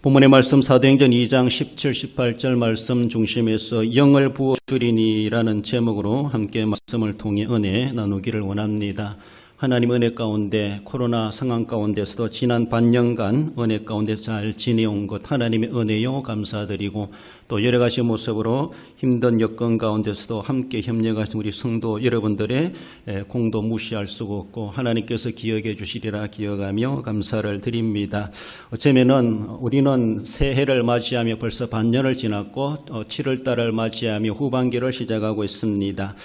본문의 말씀 사도행전 2장 17, 18절 말씀 중심에서 영을 부어주리니라는 제목으로 함께 말씀을 통해 은혜 나누기를 원합니다. 하나님 은혜 가운데 코로나 상황 가운데서도 지난 반년간 은혜 가운데 잘 지내온 것 하나님의 은혜요 감사드리고 또 여러 가지 모습으로 힘든 여건 가운데서도 함께 협력하신 우리 성도 여러분들의 공도 무시할 수가 없고 하나님께서 기억해 주시리라 기억하며 감사를 드립니다. 어쩌면은 우리는 새해를 맞이하며 벌써 반년을 지났고 7월달을 맞이하며 후반기를 시작하고 있습니다.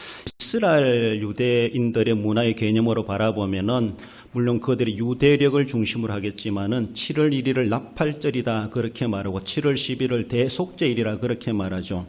이스라엘 유대인들의 문화의 개념으로 바라보면은 물론 그들이 유대력을 중심으로 하겠지만은 7월 1일을 나팔절이다 그렇게 말하고 7월 10일을 대속죄일이라 그렇게 말하죠.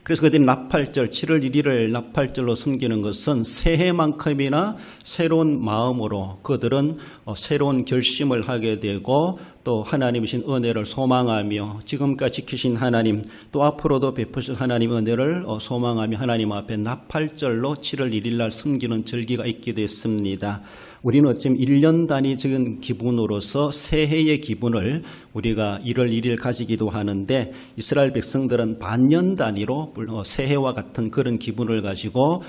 그래서 그들이 나팔절 7월 1일을 나팔절로 섬기는 것은 새해만큼이나 새로운 마음으로 그들은 새로운 결심을 하게 되고 또 하나님이신 은혜를 소망하며 지금까지 지키신 하나님 또 앞으로도 베푸실 하나님 은혜를 소망하며 하나님 앞에 나팔절로 7월 1일 날 섬기는 절기가 있게 됐습니다. 우리는 어쩌면 1년 단위적인 기분으로서 새해의 기분을 우리가 1월 1일 가지기도 하는데 이스라엘 백성들은 반년 단위로 새해와 같은 그런 기분을 가지고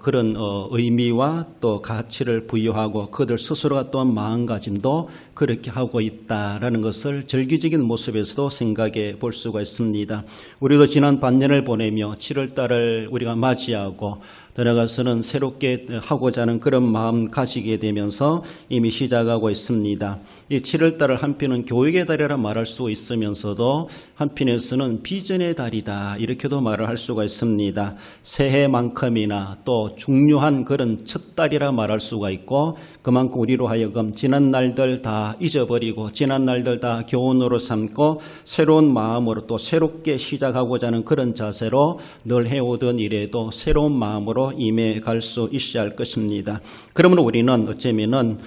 그런 의미와 또 가치를 부여하고 그들 스스로가 또한 마음가짐도 그렇게 하고 있다라는 것을 절기적인 모습에서도 생각해 볼 수가 있습니다. 우리도 지난 반년을 보내며 7월 달을 우리가 맞이하고 들어가서는 새롭게 하고자 하는 그런 마음 가지게 되면서 이미 시작하고 있습니다. 이 7월 달을 한편은 교육의 달이라 말할 수 있으면서도 한편에서는 비전의 달이다 이렇게도 말을 할 수가 있습니다. 새해만큼이나 또 중요한 그런 첫 달이라 말할 수가 있고 그만큼 우리로 하여금 지난 날들 다 잊어버리고 지난 날들 다 교훈으로 삼고 새로운 마음으로 또 새롭게 시작하고자 하는 그런 자세로 늘 해오던 일에도 새로운 마음으로 임해갈 수 있어야 할 것입니다. 그러므로 우리는 어쩌면은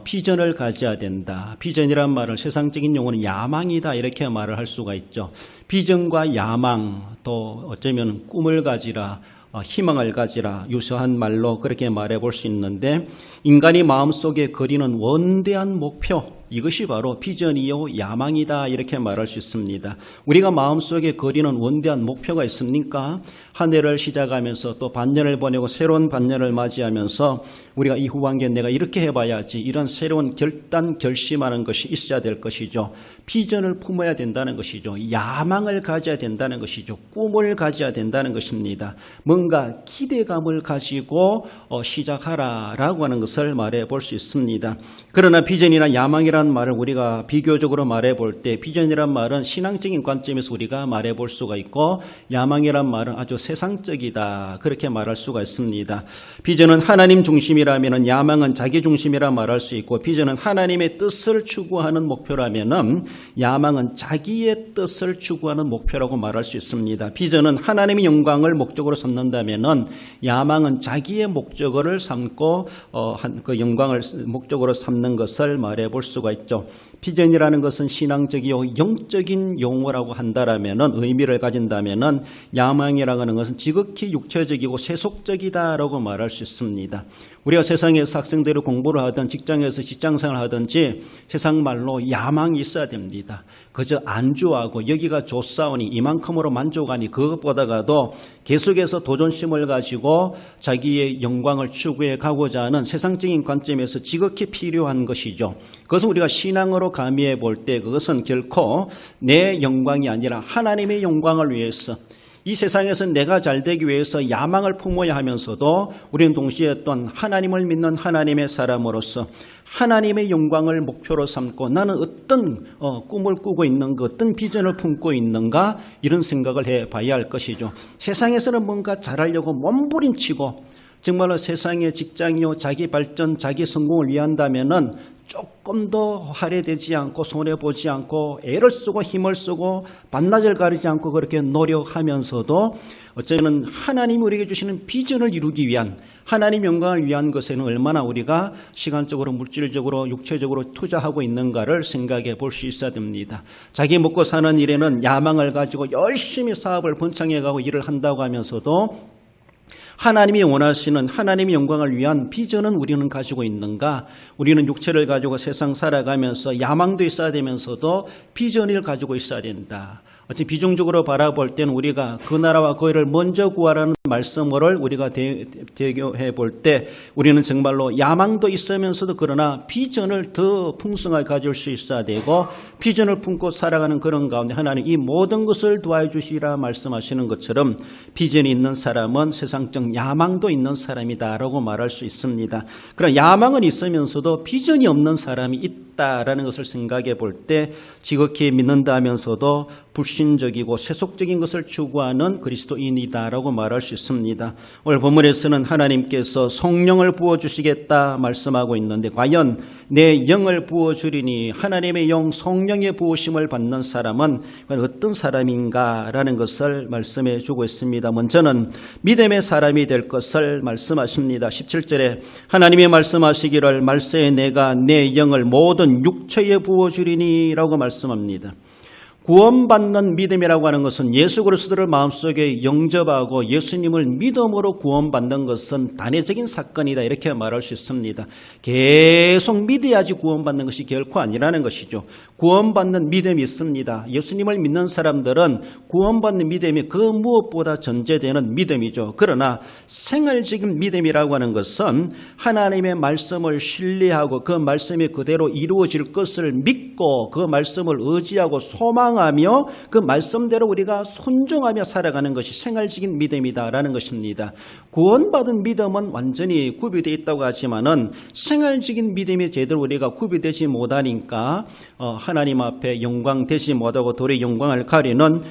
비전을 가져야 된다. 비전이란 말을 세상적인 용어는 야망이다 이렇게 말을 할 수가 있죠. 비전과 야망 또 어쩌면 꿈을 가지라 희망을 가지라 유사한 말로 그렇게 말해 볼 수 있는데 인간이 마음속에 그리는 원대한 목표 이것이 바로 비전이요 야망이다 이렇게 말할 수 있습니다. 우리가 마음속에 그리는 원대한 목표가 있습니까? 한 해를 시작하면서 또 반년을 보내고 새로운 반년을 맞이하면서 우리가 이 후반기에 내가 이렇게 해봐야지 이런 새로운 결단 결심하는 것이 있어야 될 것이죠. 비전을 품어야 된다는 것이죠. 야망을 가져야 된다는 것이죠. 꿈을 가져야 된다는 것입니다. 뭔가 기대감을 가지고 시작하라라고 하는 것을 말해 볼 수 있습니다. 그러나 비전이나 야망이란 말을 우리가 비교적으로 말해 볼 때 비전이란 말은 신앙적인 관점에서 우리가 말해 볼 수가 있고 야망이란 말은 아주 세상적이다 그렇게 말할 수가 있습니다. 비전은 하나님 중심이라면 야망은 자기 중심이라 말할 수 있고 비전은 하나님의 뜻을 추구하는 목표라면 야망은 자기의 뜻을 추구하는 목표라고 말할 수 있습니다. 비전은 하나님의 영광을 목적으로 삼는다면 야망은 자기의 목적을 삼고 그 영광을 목적으로 삼는 것을 말해 볼 수가 있죠. 비전이라는 것은 신앙적이요 영적인 용어라고 한다라면 의미를 가진다면 야망이라고 하는 것은 지극히 육체적이고 세속적이다라고 말할 수 있습니다. 우리가 세상에서 학생들이 공부를 하든 직장에서 직장생활을 하든지 세상 말로 야망이 있어야 됩니다. 그저 안주하고 여기가 좋사오니 이만큼으로 만족하니 그것보다가도 계속해서 도전심을 가지고 자기의 영광을 추구해 가고자 하는 세상적인 관점에서 지극히 필요한 것이죠. 그것은 우리가 신앙으로 가미해 볼 때 그것은 결코 내 영광이 아니라 하나님의 영광을 위해서 이 세상에서 내가 잘되기 위해서 야망을 품어야 하면서도 우리는 동시에 또한 하나님을 믿는 하나님의 사람으로서 하나님의 영광을 목표로 삼고 나는 어떤 꿈을 꾸고 있는가 어떤 비전을 품고 있는가 이런 생각을 해봐야 할 것이죠. 세상에서는 뭔가 잘하려고 몸부림치고 정말로 세상의 직장이요 자기 발전 자기 성공을 위한다면은 조금 더 할애되지 않고 손해보지 않고 애를 쓰고 힘을 쓰고 반나절 가리지 않고 그렇게 노력하면서도 어쩌면 하나님이 우리에게 주시는 비전을 이루기 위한 하나님 영광을 위한 것에는 얼마나 우리가 시간적으로 물질적으로 육체적으로 투자하고 있는가를 생각해 볼 수 있어야 됩니다. 자기 먹고 사는 일에는 야망을 가지고 열심히 사업을 번창해가고 일을 한다고 하면서도 하나님이 원하시는 하나님의 영광을 위한 비전은 우리는 가지고 있는가? 우리는 육체를 가지고 세상 살아가면서 야망도 있어야 되면서도 비전을 가지고 있어야 된다. 어찌 비중적으로 바라볼 때는 우리가 그 나라와 그 일을 먼저 구하라는 말씀을 우리가 대교해 볼 때 우리는 정말로 야망도 있으면서도 그러나 비전을 더 풍성하게 가질 수 있어야 되고 비전을 품고 살아가는 그런 가운데 하나님 이 모든 것을 도와주시라 말씀하시는 것처럼 비전이 있는 사람은 세상적 야망도 있는 사람이다라고 말할 수 있습니다. 그러나 야망은 있으면서도 비전이 없는 사람이 있다라는 것을 생각해 볼 때 지극히 믿는다 하면서도 불신적이고 세속적인 것을 추구하는 그리스도인이다라고 말할 수 있습니다. 오늘 본문에서는 하나님께서 성령을 부어주시겠다 말씀하고 있는데 과연 내 영을 부어주리니 하나님의 영 성령의 부으심을 받는 사람은 어떤 사람인가라는 것을 말씀해 주고 있습니다. 먼저는 믿음의 사람이 될 것을 말씀하십니다. 17절에 하나님이 말씀하시기를 말세에 내가 내 영을 모든 육체에 부어주리니 라고 말씀합니다. 구원받는 믿음이라고 하는 것은 예수 그리스도를 마음속에 영접하고 예수님을 믿음으로 구원받는 것은 단회적인 사건이다 이렇게 말할 수 있습니다. 계속 믿어야지 구원받는 것이 결코 아니라는 것이죠. 구원받는 믿음이 있습니다. 예수님을 믿는 사람들은 구원받는 믿음이 그 무엇보다 전제되는 믿음이죠. 그러나 생활적인 믿음이라고 하는 것은 하나님의 말씀을 신뢰하고 그 말씀이 그대로 이루어질 것을 믿고 그 말씀을 의지하고 소망하며 그 말씀대로 우리가 순종하며 살아가는 것이 생활적인 믿음이다라는 것입니다. 구원받은 믿음은 완전히 구비되어 있다고 하지만은 생활적인 믿음이 제대로 우리가 구비되지 못하니까 하나님 앞에 영광되지 못하고 도리어 영광을 가리는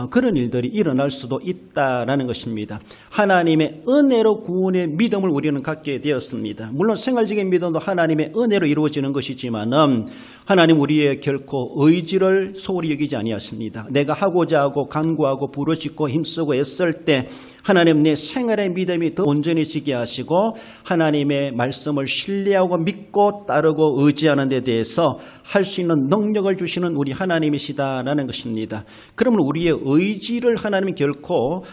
그런 일들이 일어날 수도 있다라는 것입니다. 하나님의 은혜로 구원의 믿음을 우리는 갖게 되었습니다. 물론 생활적인 믿음도 하나님의 은혜로 이루어지는 것이지만은 하나님 우리의 결코 의지를 소홀히 여기지 아니하십니다. 내가 하고자 하고 간구하고 부르짖고 힘쓰고 애쓸 때 하나님 내 생활의 믿음이 더 온전해지게 하시고 하나님의 말씀을 신뢰하고 믿고 따르고 의지하는 데 대해서 할 수 있는 능력을 주시는 우리 하나님이시다라는 것입니다. 그러면 우리의 의지를 하나님이 결코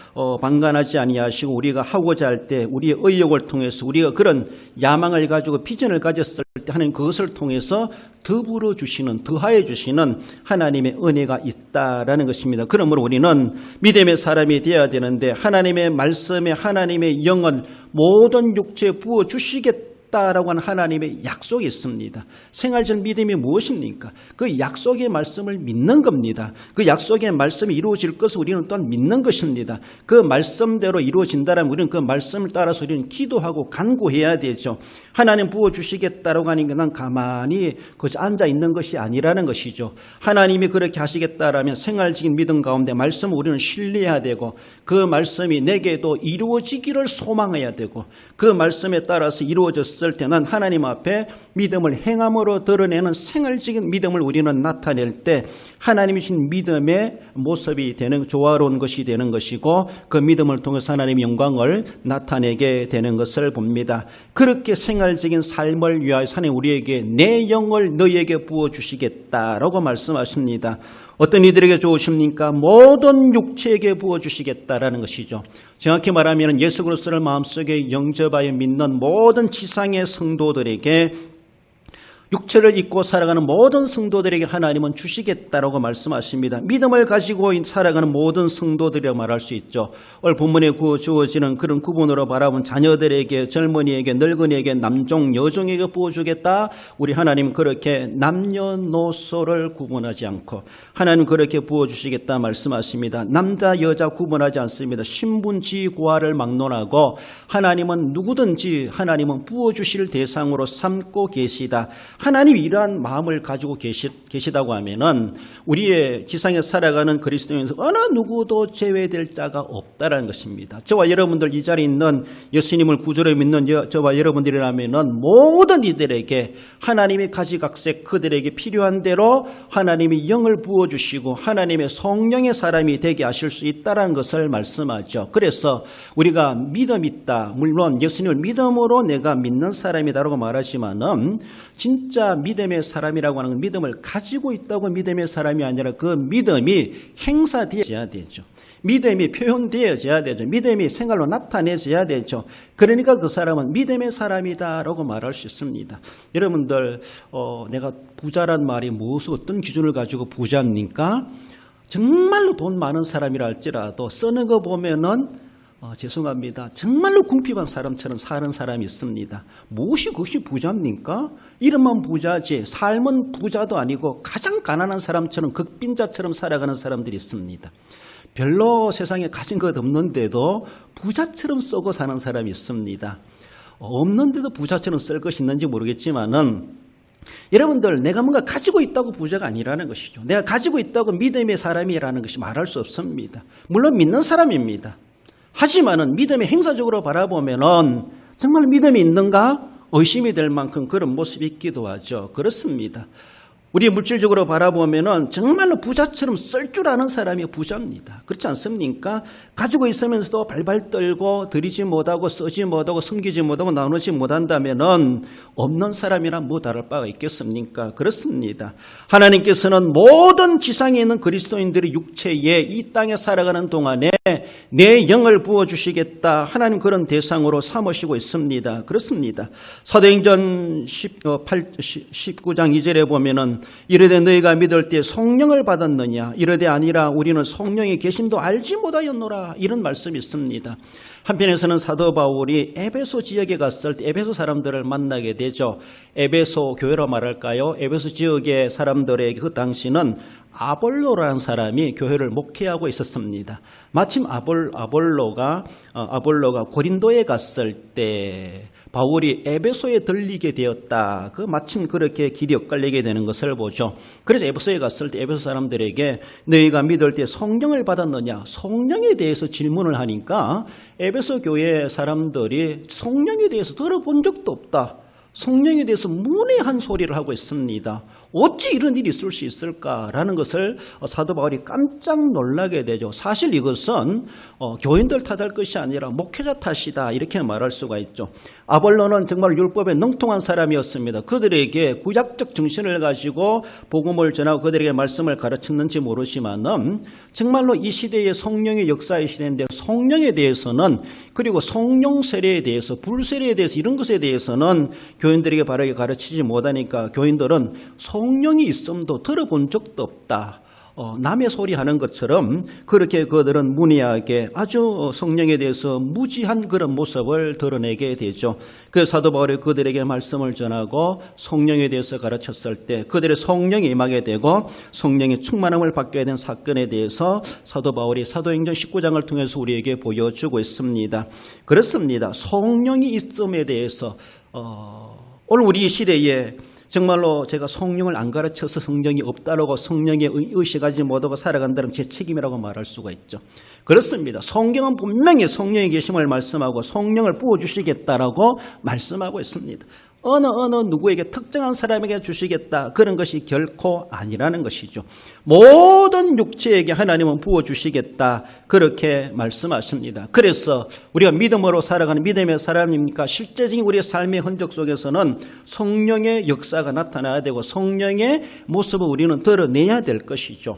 방관하지 아니하시고 우리가 하고자 할 때 우리의 의욕을 통해서 우리가 그런 야망을 가지고 비전을 가졌을 때 하나님 그것을 통해서 더불어 주시는 더하여 주시는 하나님의 은혜가 있다라는 것입니다. 그러므로 우리는 믿음의 사람이 되어야 되는데 하나님의 말씀에 하나님의 영은 모든 육체에 부어 주시겠다라고 하는 하나님의 약속이 있습니다. 생활적 믿음이 무엇입니까? 그 약속의 말씀을 믿는 겁니다. 그 약속의 말씀이 이루어질 것을 우리는 또한 믿는 것입니다. 그 말씀대로 이루어진다면 우리는 그 말씀을 따라서 우리는 기도하고 간구해야 되죠. 하나님 부어주시겠다라고 하는 게 난 가만히 거기 앉아 있는 것이 아니라는 것이죠. 하나님이 그렇게 하시겠다라면 생활적인 믿음 가운데 말씀을 우리는 신뢰해야 되고 그 말씀이 내게도 이루어지기를 소망해야 되고 그 말씀에 따라서 이루어졌을 때는 하나님 앞에 믿음을 행함으로 드러내는 생활적인 믿음을 우리는 나타낼 때 하나님이 주신 믿음의 모습이 되는 조화로운 것이 되는 것이고 그 믿음을 통해서 하나님의 영광을 나타내게 되는 것을 봅니다. 그렇게 생활적인 삶을 위하여 하나님 우리에게 내 영을 너희에게 부어주시겠다라고 말씀하십니다. 어떤 이들에게 주십니까? 모든 육체에게 부어주시겠다라는 것이죠. 정확히 말하면 예수 그리스도를 마음속에 영접하여 믿는 모든 지상의 성도들에게 육체를 입고 살아가는 모든 성도들에게 하나님은 주시겠다라고 말씀하십니다. 믿음을 가지고 살아가는 모든 성도들이라고 말할 수 있죠. 오늘 본문에 주어지는 그런 구분으로 바라본 자녀들에게 젊은이에게 늙은이에게 남종 여종에게 부어주겠다. 우리 하나님 그렇게 남녀노소를 구분하지 않고 하나님 그렇게 부어주시겠다 말씀하십니다. 남자 여자 구분하지 않습니다. 신분지 고하를 막론하고 하나님은 누구든지 하나님은 부어주실 대상으로 삼고 계시다. 하나님이 이러한 마음을 가지고 계시다고 하면은 우리의 지상에 살아가는 그리스도인에서 어느 누구도 제외될 자가 없다라는 것입니다. 저와 여러분들 이 자리에 있는 예수님을 구주로 믿는 저와 여러분들이라면은 모든 이들에게 하나님의 가지각색 그들에게 필요한 대로 하나님이 영을 부어주시고 하나님의 성령의 사람이 되게 하실 수 있다라는 것을 말씀하죠. 그래서 우리가 믿음 있다. 물론 예수님을 믿음으로 내가 믿는 사람이다라고 말하지만은 진짜 진짜 믿음의 사람이라고 하는 건 믿음을 가지고 있다고 믿음의 사람이 아니라 그 믿음이 행사되어야 되죠. 믿음이 표현되어져야 되죠. 믿음이 생활로 나타내져야 되죠. 그러니까 그 사람은 믿음의 사람이다라고 말할 수 있습니다. 여러분들 내가 부자란 말이 무엇 어떤 기준을 가지고 부자입니까? 정말로 돈 많은 사람이라 할지라도 쓰는 거 보면은 죄송합니다. 정말로 궁핍한 사람처럼 사는 사람이 있습니다. 무엇이 그것이 부자입니까? 이름만 부자지 삶은 부자도 아니고 가장 가난한 사람처럼 극빈자처럼 살아가는 사람들이 있습니다. 별로 세상에 가진 것 없는데도 부자처럼 쏘고 사는 사람이 있습니다. 없는데도 부자처럼 쓸 것이 있는지 모르겠지만은 여러분들 내가 뭔가 가지고 있다고 부자가 아니라는 것이죠. 내가 가지고 있다고 믿음의 사람이라는 것이 말할 수 없습니다. 물론 믿는 사람입니다. 하지만은 믿음의 행사적으로 바라보면은 정말 믿음이 있는가 의심이 될 만큼 그런 모습이 있기도 하죠. 그렇습니다. 우리 물질적으로 바라보면은 정말로 부자처럼 쓸 줄 아는 사람이 부자입니다. 그렇지 않습니까? 가지고 있으면서도 발발 떨고 드리지 못하고 쓰지 못하고 섬기지 못하고 나누지 못한다면은 없는 사람이란 뭐 다를 바가 있겠습니까? 그렇습니다. 하나님께서는 모든 지상에 있는 그리스도인들의 육체에 이 땅에 살아가는 동안에 내 영을 부어주시겠다. 하나님 그런 대상으로 삼으시고 있습니다. 그렇습니다. 사도행전 19장 2절에 보면은 이르되 너희가 믿을 때 성령을 받았느냐 이르되 아니라 우리는 성령의 계심도 알지 못하였노라 이런 말씀이 있습니다. 한편에서는 사도 바울이 에베소 지역에 갔을 때 에베소 사람들을 만나게 되죠. 에베소 교회로 말할까요? 에베소 지역의 사람들에게 그 당시는 아볼로라는 사람이 교회를 목회하고 있었습니다. 마침 아볼로가 고린도에 갔을 때 바울이 에베소에 들리게 되었다. 마침 그렇게 길이 엇갈리게 되는 것을 보죠. 그래서 에베소에 갔을 때 에베소 사람들에게 너희가 믿을 때 성령을 받았느냐? 성령에 대해서 질문을 하니까 에베소 교회 사람들이 성령에 대해서 들어본 적도 없다. 성령에 대해서 문외한 소리를 하고 있습니다. 어찌 이런 일이 있을 수 있을까라는 것을 사도 바울이 깜짝 놀라게 되죠. 사실 이것은 교인들 탓할 것이 아니라 목회자 탓이다 이렇게 말할 수가 있죠. 아볼로는 정말 율법에 능통한 사람이었습니다. 그들에게 구약적 정신을 가지고 복음을 전하고 그들에게 말씀을 가르쳤는지 모르지만은 정말로 이 시대의 성령의 역사의 시대인데 성령에 대해서는 그리고 성령 세례에 대해서 불세례에 대해서 이런 것에 대해서는 교인들에게 바르게 가르치지 못하니까 교인들은 성령이 있음도 들어본 적도 없다. 남의 소리 하는 것처럼 그렇게 그들은 문의하게 아주 성령에 대해서 무지한 그런 모습을 드러내게 되죠. 그 사도 바울이 그들에게 말씀을 전하고 성령에 대해서 가르쳤을 때 그들의 성령이 임하게 되고 성령의 충만함을 받게 된 사건에 대해서 사도 바울이 사도행전 19장을 통해서 우리에게 보여주고 있습니다. 그렇습니다. 성령이 있음에 대해서 오늘 우리 시대에 정말로 제가 성령을 안 가르쳐서 성령이 없다라고 성령에 의식하지 못하고 살아간다는 제 책임이라고 말할 수가 있죠. 그렇습니다. 성경은 분명히 성령의 계심을 말씀하고 성령을 부어주시겠다라고 말씀하고 있습니다. 어느 누구에게 특정한 사람에게 주시겠다 그런 것이 결코 아니라는 것이죠. 모든 육체에게 하나님은 부어주시겠다 그렇게 말씀하십니다. 그래서 우리가 믿음으로 살아가는 믿음의 사람입니까? 실제적인 우리의 삶의 흔적 속에서는 성령의 역사가 나타나야 되고 성령의 모습을 우리는 드러내야 될 것이죠.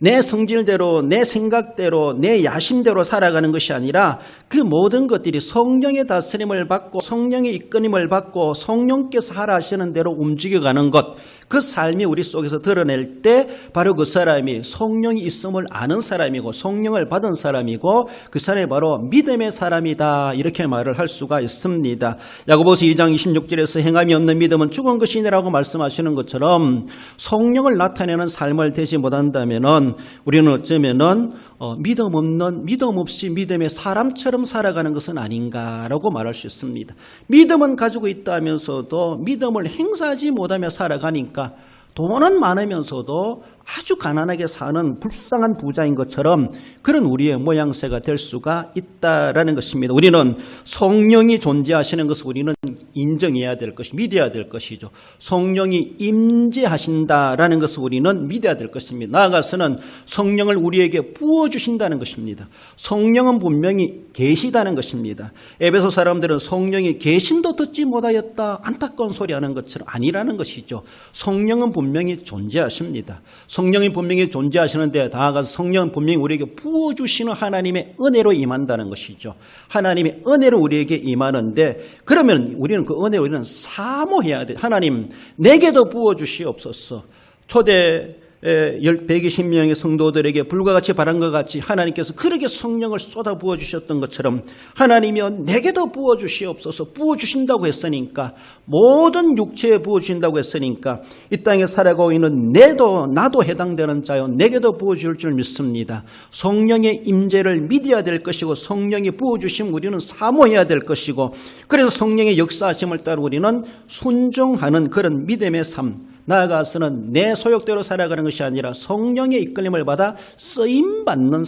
내 성질대로 내 생각대로 내 야심대로 살아가는 것이 아니라 그 모든 것들이 성령의 다스림을 받고 성령의 이끌림을 받고 성령께서 하라 하시는 대로 움직여가는 것, 그 삶이 우리 속에서 드러낼 때 바로 그 사람이 성령이 있음을 아는 사람이고 성령을 받은 사람이고 그 사람이 바로 믿음의 사람이다 이렇게 말을 할 수가 있습니다. 야고보서 2장 26절에서 행함이 없는 믿음은 죽은 것이니라고 말씀하시는 것처럼 성령을 나타내는 삶을 되지 못한다면은 우리는 어쩌면은 믿음 없이 믿음의 사람처럼 살아가는 것은 아닌가라고 말할 수 있습니다. 믿음은 가지고 있다면서도 믿음을 행사하지 못하며 살아가니까 돈은 많으면서도 아주 가난하게 사는 불쌍한 부자인 것처럼 그런 우리의 모양새가 될 수가 있다라는 것입니다. 우리는 성령이 존재하시는 것을 우리는 인정해야 될 것이, 믿어야 될 것이죠. 성령이 임재하신다라는 것을 우리는 믿어야 될 것입니다. 나아가서는 성령을 우리에게 부어주신다는 것입니다. 성령은 분명히 계시다는 것입니다. 에베소 사람들은 성령이 계심도 듣지 못하였다 안타까운 소리 하는 것처럼 아니라는 것이죠. 성령은 분명히 존재하십니다. 성령이 분명히 존재하시는데 나아가서 성령은 분명히 우리에게 부어주시는 하나님의 은혜로 임한다는 것이죠. 하나님의 은혜로 우리에게 임하는데 그러면 우리는 그 은혜로 우리는 사모해야 돼. 하나님 내게도 부어주시옵소서. 초대 120명의 성도들에게 불과 같이 바란 것 같이 하나님께서 그렇게 성령을 쏟아 부어주셨던 것처럼 하나님이여 내게도 부어주시옵소서. 부어주신다고 했으니까 모든 육체에 부어주신다고 했으니까 이 땅에 살아가고 있는 나도 해당되는 자요 내게도 부어줄 줄 믿습니다. 성령의 임재를 믿어야 될 것이고 성령이 부어주심 우리는 사모해야 될 것이고 그래서 성령의 역사하심을 따라 우리는 순종하는 그런 믿음의 삶 나아가서는 내 소욕대로 살아가는 것이 아니라 성령의 이끌림을 받아 쓰임받는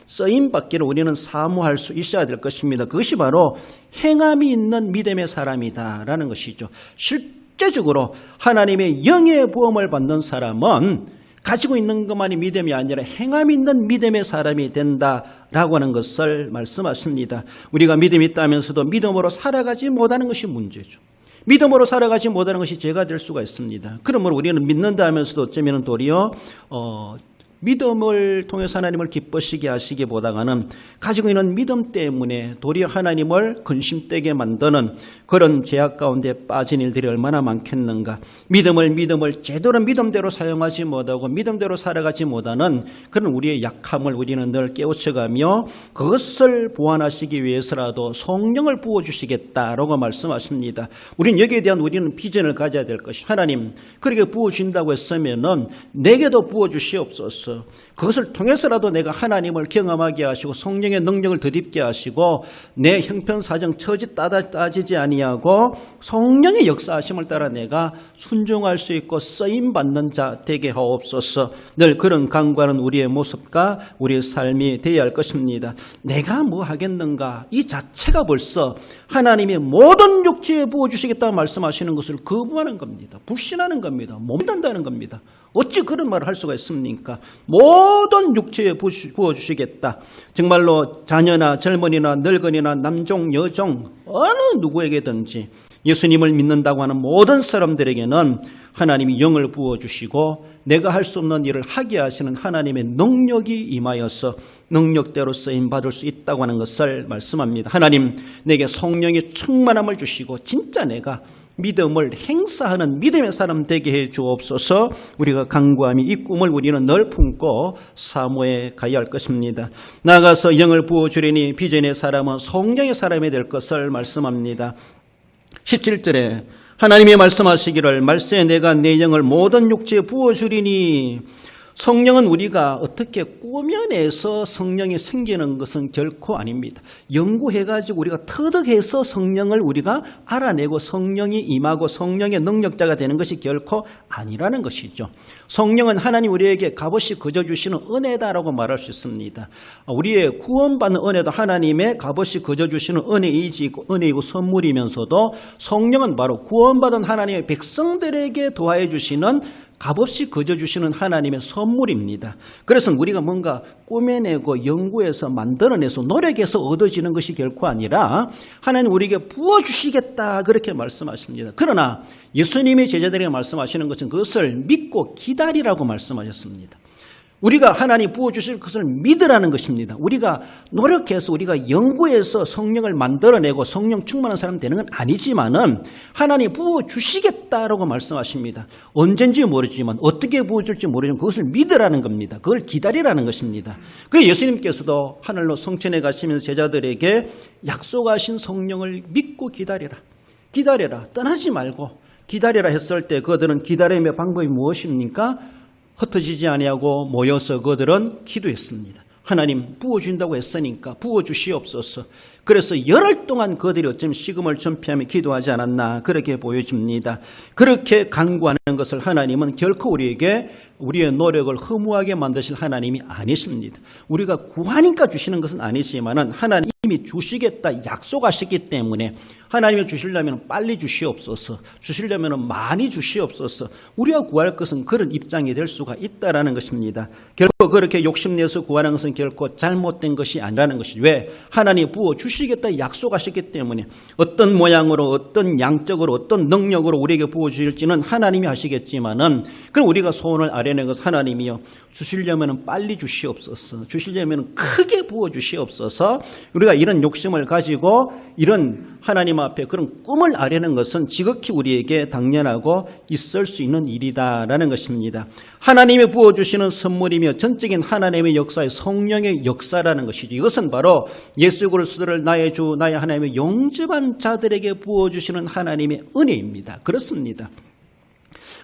쓰임받기를 우리는 사모할 수 있어야 될 것입니다. 그것이 바로 행함이 있는 믿음의 사람이다라는 것이죠. 실제적으로 하나님의 영의 부음을 받는 사람은 가지고 있는 것만이 믿음이 아니라 행함이 있는 믿음의 사람이 된다라고 하는 것을 말씀하십니다. 우리가 믿음이 있다면서도 믿음으로 살아가지 못하는 것이 문제죠. 믿음으로 살아가지 못하는 것이 죄가 될 수가 있습니다. 그러므로 우리는 믿는다 하면서도 어쩌면 도리어 믿음을 통해서 하나님을 기쁘시게 하시기보다는 가지고 있는 믿음 때문에 도리어 하나님을 근심되게 만드는 그런 죄악 가운데 빠진 일들이 얼마나 많겠는가. 믿음을 제대로 믿음대로 사용하지 못하고 믿음대로 살아가지 못하는 그런 우리의 약함을 우리는 늘 깨우쳐가며 그것을 보완하시기 위해서라도 성령을 부어주시겠다라고 말씀하십니다. 우리는 여기에 대한 우리는 비전을 가져야 될 것이 하나님 그렇게 부어주신다고 했으면 내게도 부어주시옵소서. 그것을 통해서라도 내가 하나님을 경험하게 하시고 성령의 능력을 덧입게 하시고 내 형편사정 처지 따지지 아니하고 성령의 역사하심을 따라 내가 순종할 수 있고 쓰임받는 자 되게 하옵소서. 늘 그런 간구하는 우리의 모습과 우리의 삶이 되어야 할 것입니다. 내가 뭐 하겠는가 이 자체가 벌써 하나님의 모든 육체에 부어주시겠다고 말씀하시는 것을 거부하는 겁니다. 불신하는 겁니다. 못 믿는다는 겁니다. 어찌 그런 말을 할 수가 있습니까? 모든 육체에 부어주시겠다. 정말로 자녀나 젊은이나 늙은이나 남종 여종 어느 누구에게든지 예수님을 믿는다고 하는 모든 사람들에게는 하나님이 영을 부어주시고 내가 할 수 없는 일을 하게 하시는 하나님의 능력이 임하여서 능력대로 쓰임받을 수 있다고 하는 것을 말씀합니다. 하나님 내게 성령의 충만함을 주시고 진짜 내가 믿음을 행사하는 믿음의 사람 되게 해 주옵소서. 우리가 간구함이 이 꿈을 우리는 늘 품고 사모해 가야 할 것입니다. 나아가서 영을 부어주리니 비전의 사람은 성령의 사람이 될 것을 말씀합니다. 17절에 하나님이 말씀하시기를 말세 내가 내 영을 모든 육체에 부어주리니 성령은 우리가 어떻게 꾸며내서 성령이 생기는 것은 결코 아닙니다. 연구해가지고 우리가 터득해서 성령을 우리가 알아내고 성령이 임하고 성령의 능력자가 되는 것이 결코 아니라는 것이죠. 성령은 하나님 우리에게 값없이 거저주시는 은혜다라고 말할 수 있습니다. 우리의 구원받는 은혜도 하나님의 값없이 거저주시는 은혜이고 선물이면서도 성령은 바로 구원받은 하나님의 백성들에게 도와해 주시는 값없이 거저주시는 하나님의 선물입니다. 그래서 우리가 뭔가 꾸며내고 연구해서 만들어내서 노력해서 얻어지는 것이 결코 아니라 하나님 우리에게 부어주시겠다 그렇게 말씀하십니다. 그러나 예수님의 제자들에게 말씀하시는 것은 그것을 믿고 기다리라고 말씀하셨습니다. 우리가 하나님 부어주실 것을 믿으라는 것입니다. 우리가 노력해서 우리가 연구해서 성령을 만들어내고 성령 충만한 사람 되는 건 아니지만은 하나님 부어주시겠다라고 말씀하십니다. 언젠지 모르지만 어떻게 부어줄지 모르지만 그것을 믿으라는 겁니다. 그걸 기다리라는 것입니다. 그래서 예수님께서도 하늘로 성천에 가시면서 제자들에게 약속하신 성령을 믿고 기다리라. 떠나지 말고 기다리라 했을 때 그들은 기다림의 방법이 무엇입니까? 흩어지지 아니하고 모여서 그들은 기도했습니다. 하나님 부어준다고 했으니까 부어주시옵소서. 그래서 열흘 동안 그들이 어쩌면 식음을 전폐하며 기도하지 않았나 그렇게 보여집니다. 그렇게 간구하는 것을 하나님은 결코 우리에게 우리의 노력을 허무하게 만드실 하나님이 아니십니다. 우리가 구하니까 주시는 것은 아니지만은 하나님이 주시겠다 약속하셨기 때문에 하나님이 주시려면 빨리 주시옵소서, 주시려면 많이 주시옵소서, 우리가 구할 것은 그런 입장이 될 수가 있다라는 것입니다. 결코 그렇게 욕심내서 구하는 것은 결코 잘못된 것이 아니라는 것이죠. 왜? 하나님이 부어 주시겠다 약속하셨기 때문에 어떤 모양으로 어떤 양적으로 어떤 능력으로 우리에게 부어 주실지는 하나님이 하시겠지만은 그럼 우리가 소원을 아뢰는 것은 하나님이요 주시려면 빨리 주시옵소서, 주시려면 크게 부어 주시옵소서. 우리가 이런 욕심을 가지고 이런 하나님 앞에 그런 꿈을 아뢰는 것은 지극히 우리에게 당연하고 있을 수 있는 일이다라는 것입니다. 하나님이 부어주시는 선물이며 전적인 하나님의 역사의 성령의 역사라는 것이죠. 이것은 바로 예수 그리스도를 나의 주 나의 하나님의 영접한 자들에게 부어주시는 하나님의 은혜입니다. 그렇습니다.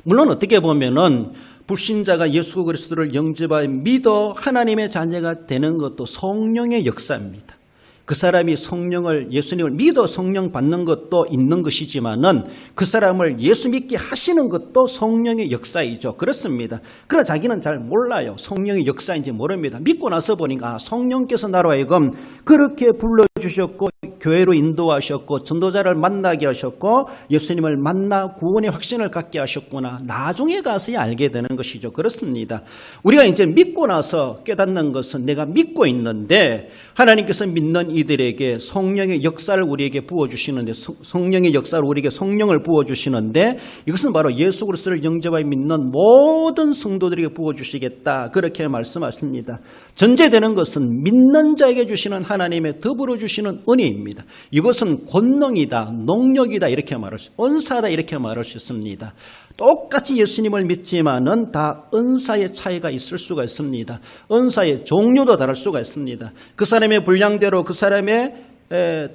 물론 어떻게 보면은 불신자가 예수 그리스도를 영접하여 믿어 하나님의 자녀가 되는 것도 성령의 역사입니다. 그 사람이 성령을 예수님을 믿어 성령 받는 것도 있는 것이지만은 그 사람을 예수 믿게 하시는 것도 성령의 역사이죠. 그렇습니다. 그러나 자기는 잘 몰라요. 성령의 역사인지 모릅니다. 믿고 나서 보니까 성령께서 나로 하여금 그렇게 불러주셨고 교회로 인도하셨고 전도자를 만나게 하셨고 예수님을 만나 구원의 확신을 갖게 하셨구나. 나중에 가서야 알게 되는 것이죠. 그렇습니다. 우리가 이제 믿고 나서 깨닫는 것은 내가 믿고 있는데 하나님께서 믿는 이들에게 성령의 역사를 우리에게 부어주시는데 성령의 역사를 우리에게 성령을 부어주시는데 이것은 바로 예수 그리스도를 영접하여 믿는 모든 성도들에게 부어주시겠다 그렇게 말씀하십니다. 전제되는 것은 믿는 자에게 주시는 하나님의 더불어 주시는 은혜입니다. 이것은 권능이다 능력이다 이렇게 말할 수 은사다 이렇게 말할 수 있습니다. 똑같이 예수님을 믿지만은 다 은사의 차이가 있을 수가 있습니다. 은사의 종류도 다를 수가 있습니다. 그 사람의 분량대로 그 사람의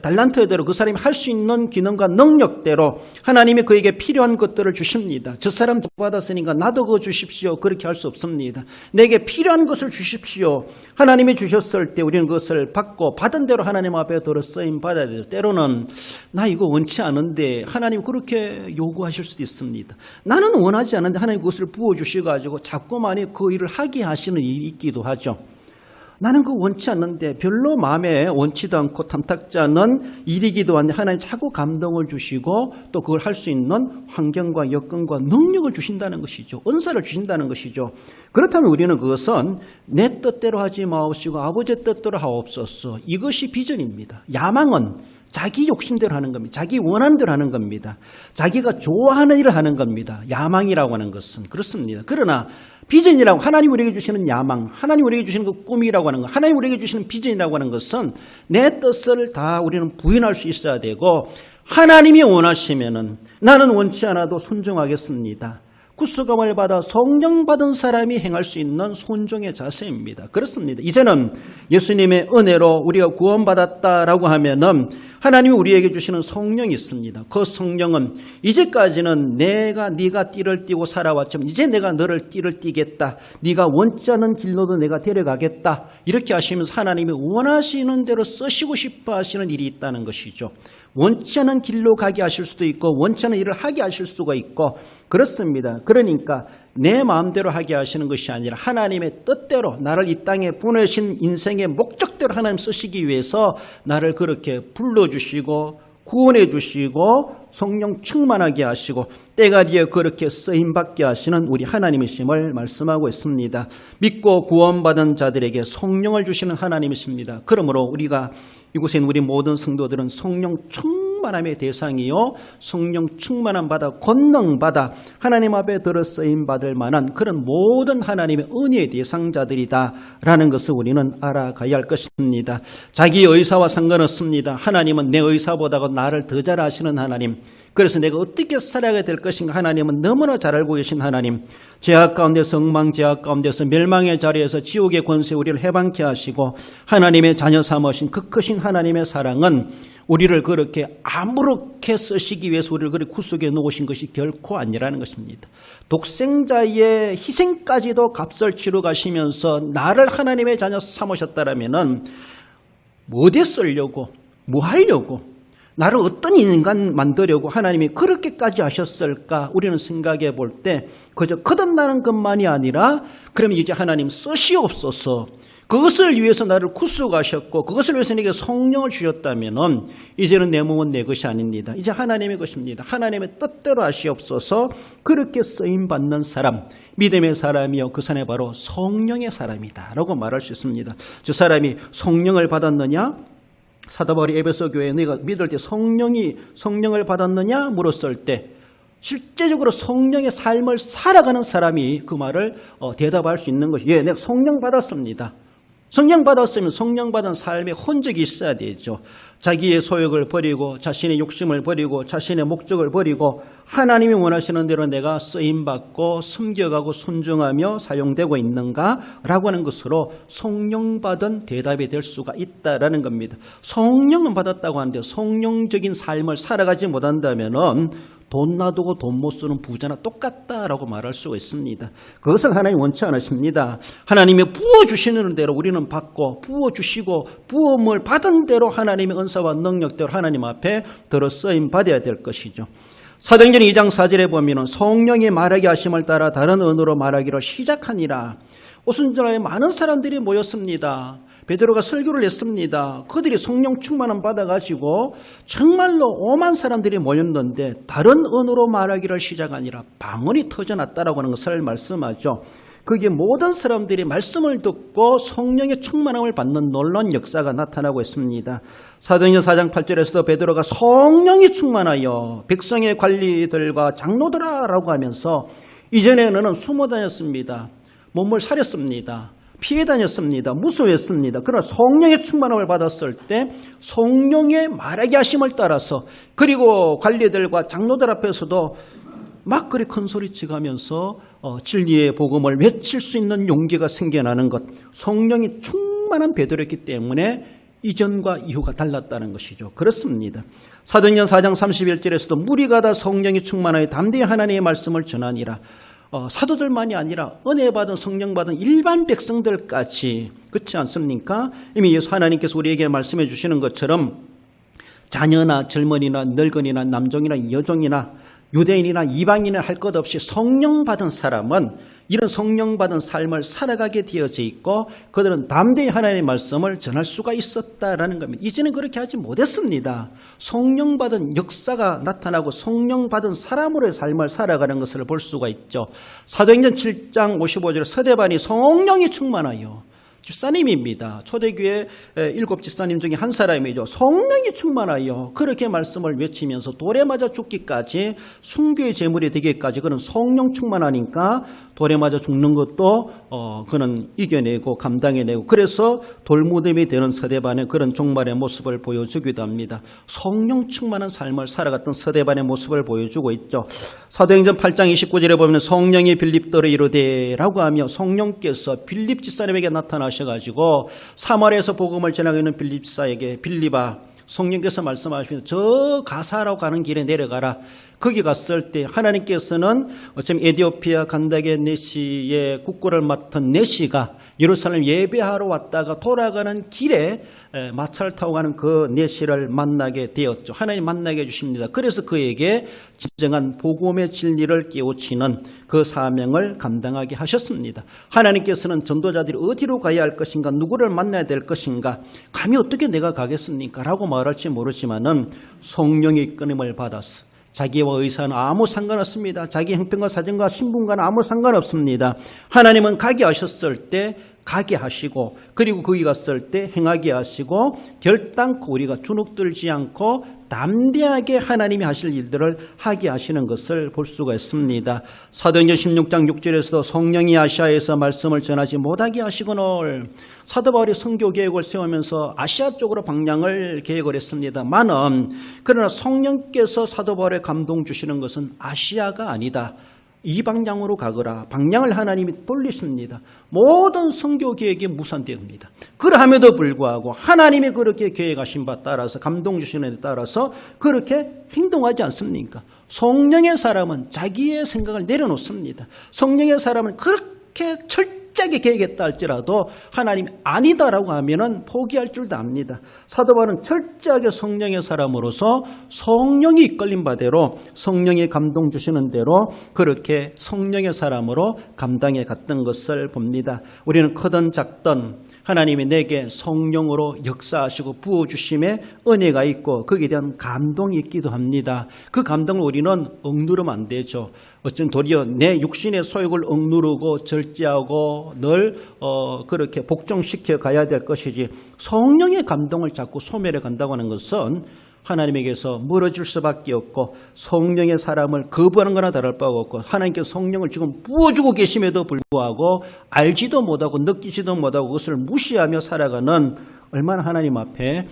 달란트대로 그 사람이 할 수 있는 기능과 능력대로 하나님이 그에게 필요한 것들을 주십니다. 저 사람 받았으니까 나도 그거 주십시오. 그렇게 할 수 없습니다. 내게 필요한 것을 주십시오. 하나님이 주셨을 때 우리는 그것을 받고 받은 대로 하나님 앞에 들어 쓰임 받아야 돼요. 때로는 나 이거 원치 않은데 하나님 그렇게 요구하실 수도 있습니다. 나는 원하지 않은데 하나님 그것을 부어주셔가지고 자꾸만이 그 일을 하게 하시는 일이 있기도 하죠. 나는 그거 원치 않는데 별로 마음에 원치도 않고 탐탁지 않은 일이기도 한데 하나님 자꾸 감동을 주시고 또 그걸 할 수 있는 환경과 여건과 능력을 주신다는 것이죠. 은사를 주신다는 것이죠. 그렇다면 우리는 그것은 내 뜻대로 하지 마옵시고 아버지의 뜻대로 하옵소서. 이것이 비전입니다. 야망은 자기 욕심대로 하는 겁니다. 자기 원하는 대로 하는 겁니다. 자기가 좋아하는 일을 하는 겁니다. 야망이라고 하는 것은 그렇습니다. 그러나 비전이라고 하나님 우리에게 주시는 야망, 하나님 우리에게 주시는 그 꿈이라고 하는 것, 하나님 우리에게 주시는 비전이라고 하는 것은 내 뜻을 다 우리는 부인할 수 있어야 되고 하나님이 원하시면은 나는 원치 않아도 순종하겠습니다. 구속감을 받아 성령 받은 사람이 행할 수 있는 순종의 자세입니다. 그렇습니다. 이제는 예수님의 은혜로 우리가 구원받았다라고 하면은 하나님이 우리에게 주시는 성령이 있습니다. 그 성령은 이제까지는 네가 띠를 띠고 살아왔지만 이제 내가 너를 띠를 띠겠다. 네가 원치 않은 길로도 내가 데려가겠다. 이렇게 하시면서 하나님이 원하시는 대로 쓰시고 싶어 하시는 일이 있다는 것이죠. 원치 않은 길로 가게 하실 수도 있고 원치 않은 일을 하게 하실 수가 있고 그렇습니다. 그러니까 내 마음대로 하게 하시는 것이 아니라 하나님의 뜻대로 나를 이 땅에 보내신 인생의 목적대로 하나님 쓰시기 위해서 나를 그렇게 불러주시고 구원해 주시고 성령 충만하게 하시고 때가 되어 그렇게 쓰임받게 하시는 우리 하나님이심을 말씀하고 있습니다. 믿고 구원받은 자들에게 성령을 주시는 하나님이십니다. 그러므로 우리가 이곳에 있는 우리 모든 성도들은 성령 충만함의 대상이요 성령 충만함 받아 권능 받아 하나님 앞에 들어 쓰임 받을 만한 그런 모든 하나님의 은혜의 대상자들이다라는 것을 우리는 알아가야 할 것입니다. 자기 의사와 상관없습니다. 하나님은 내 의사보다도 나를 더 잘 아시는 하나님. 그래서 내가 어떻게 살아가야 될 것인가 하나님은 너무나 잘 알고 계신 하나님. 죄악 가운데서 엉망 죄악 가운데서 멸망의 자리에서 지옥의 권세 우리를 해방케 하시고 하나님의 자녀 삼으신 그 크신 하나님의 사랑은 우리를 그렇게 아무렇게 쓰시기 위해서 우리를 그렇게 구속해 놓으신 것이 결코 아니라는 것입니다. 독생자의 희생까지도 값을 치러 가시면서 나를 하나님의 자녀 삼으셨다라면은 어디에 쓰려고 뭐 하려고? 나를 어떤 인간 만들려고 하나님이 그렇게까지 하셨을까? 우리는 생각해 볼 때 그저 거듭나는 것만이 아니라 그러면 이제 하나님 쓰시옵소서. 그것을 위해서 나를 구속하셨고 그것을 위해서 내게 성령을 주셨다면 이제는 내 몸은 내 것이 아닙니다. 이제 하나님의 것입니다. 하나님의 뜻대로 하시옵소서. 그렇게 쓰임받는 사람, 믿음의 사람이요 그 사람이 바로 성령의 사람이다 라고 말할 수 있습니다. 저 사람이 성령을 받았느냐? 사도 바울이 에베소 교회에 너희가 믿을 때 성령을 받았느냐 물었을 때 실제적으로 성령의 삶을 살아가는 사람이 그 말을 대답할 수 있는 것이 예, 내가 성령 받았습니다. 성령 받았으면 성령 받은 삶에 흔적이 있어야 되죠. 자기의 소욕을 버리고 자신의 욕심을 버리고 자신의 목적을 버리고 하나님이 원하시는 대로 내가 쓰임받고 섬겨가고 순종하며 사용되고 있는가라고 하는 것으로 성령 받은 대답이 될 수가 있다라는 겁니다. 성령은 받았다고 하는데 성령적인 삶을 살아가지 못한다면 돈 놔두고 돈 못 쓰는 부자나 똑같다라고 말할 수가 있습니다. 그것을 하나님 원치 않으십니다. 하나님이 부어주시는 대로 우리는 받고 부어주시고 부음을 받은 대로 하나님의 은사와 능력대로 하나님 앞에 들어 쓰임 받아야 될 것이죠. 사도행전 2장 4절에 보면 성령이 말하게 하심을 따라 다른 언어로 말하기로 시작하니라. 오순절에 많은 사람들이 모였습니다. 베드로가 설교를 했습니다. 그들이 성령 충만함 받아가지고 정말로 오만 사람들이 모였는데 다른 언어로 말하기를 시작하니라 방언이 터져났다라고 하는 것을 말씀하죠. 그게 모든 사람들이 말씀을 듣고 성령의 충만함을 받는 놀라운 역사가 나타나고 있습니다. 사도행전 4장 8절에서도 베드로가 성령이 충만하여 백성의 관리들과 장로들아라고 하면서 이전에는 숨어 다녔습니다. 몸을 사렸습니다. 피해 다녔습니다. 무수했습니다. 그러나 성령의 충만함을 받았을 때 성령의 말하게 하심을 따라서 그리고 관리들과 장로들 앞에서도 막 그리 큰 소리치가면서 진리의 복음을 외칠 수 있는 용기가 생겨나는 것. 성령이 충만한 베드로였기 때문에 이전과 이후가 달랐다는 것이죠. 그렇습니다. 사도행전 4장 31절에서도 무리가 다 성령이 충만하여 담대히 하나님의 말씀을 전하니라. 사도들만이 아니라 은혜 받은 성령 받은 일반 백성들까지 그렇지 않습니까? 이미 예수 하나님께서 우리에게 말씀해 주시는 것처럼 자녀나 젊은이나 늙은이나 남종이나 여종이나 유대인이나 이방인이나 할 것 없이 성령 받은 사람은 이런 성령 받은 삶을 살아가게 되어져 있고 그들은 담대히 하나님의 말씀을 전할 수가 있었다라는 겁니다. 이제는 그렇게 하지 못했습니다. 성령 받은 역사가 나타나고 성령 받은 사람으로의 삶을 살아가는 것을 볼 수가 있죠. 사도행전 7장 55절에 서대반이 성령이 충만하여 집사님입니다. 초대교회 7 집사님 중에 한 사람이죠. 성령이 충만하여 그렇게 말씀을 외치면서 돌에 맞아 죽기까지 순교의 제물이 되기까지 그는 성령 충만하니까 돌에 맞아 죽는 것도 그는 이겨내고 감당해내고 그래서 돌무덤이 되는 서대반의 그런 종말의 모습을 보여주기도 합니다. 성령 충만한 삶을 살아갔던 서대반의 모습을 보여주고 있죠. 사도행전 8장 29절에 보면 성령이 빌립더로 이르되라고 하며 성령께서 빌립 집사님에게 나타나셔가지고 사마리아에서 복음을 전하고 있는 빌립 집사에게 빌립아 성령께서 말씀하시면서 저 가사라고 가는 길에 내려가라. 거기 갔을 때 하나님께서는 어쩌면 에디오피아 간다게 네시의 국고를 맡은 네시가 예루살렘 예배하러 왔다가 돌아가는 길에 마차를 타고 가는 그 네시를 만나게 되었죠. 하나님 만나게 해주십니다. 그래서 그에게 진정한 복음의 진리를 깨우치는 그 사명을 감당하게 하셨습니다. 하나님께서는 전도자들이 어디로 가야 할 것인가 누구를 만나야 될 것인가 감히 어떻게 내가 가겠습니까? 라고 말할지 모르지만은 성령의 이끌림을 받았어. 자기와 의사는 아무 상관없습니다. 자기 형편과 사정과 신분과는 아무 상관없습니다. 하나님은 가게 하셨을 때 가게 하시고 그리고 거기 갔을 때 행하게 하시고 결단코 우리가 주눅들지 않고 담대하게 하나님이 하실 일들을 하게 하시는 것을 볼 수가 있습니다. 사도행전 16장 6절에서도 성령이 아시아에서 말씀을 전하지 못하게 하시거늘 사도 바울이 선교 계획을 세우면서 아시아 쪽으로 방향을 계획을 했습니다만은 그러나 성령께서 사도 바울에 감동 주시는 것은 아시아가 아니다. 이 방향으로 가거라. 방향을 하나님이 돌리십니다. 모든 선교 계획이 무산됩니다. 그러함에도 불구하고 하나님이 그렇게 계획하신 바 따라서 감동 주시는 데 따라서 그렇게 행동하지 않습니까? 성령의 사람은 자기의 생각을 내려놓습니다. 성령의 사람은 그렇게 철저하게 계획했다 할지라도 하나님이 아니다라고 하면은 포기할 줄도 압니다. 사도 바울은 철저하게 성령의 사람으로서 성령이 이끌린 바대로 성령의 감동 주시는 대로 그렇게 성령의 사람으로 감당해 갔던 것을 봅니다. 우리는 크든 작든 하나님이 내게 성령으로 역사하시고 부어주심에 은혜가 있고 거기에 대한 감동이 있기도 합니다. 그 감동을 우리는 억누르면 안 되죠. 어쩐 도리어 내 육신의 소욕을 억누르고 절제하고 늘 그렇게 복종시켜 가야 될 것이지 성령의 감동을 자꾸 소멸해 간다고 하는 것은 하나님에게서 멀어질 수밖에 없고 성령의 사람을 거부하는 거나 다를 바가 없고 하나님께서 성령을 지금 부어주고 계심에도 불구하고 알지도 못하고 느끼지도 못하고 그것을 무시하며 살아가는 얼마나 하나님 앞에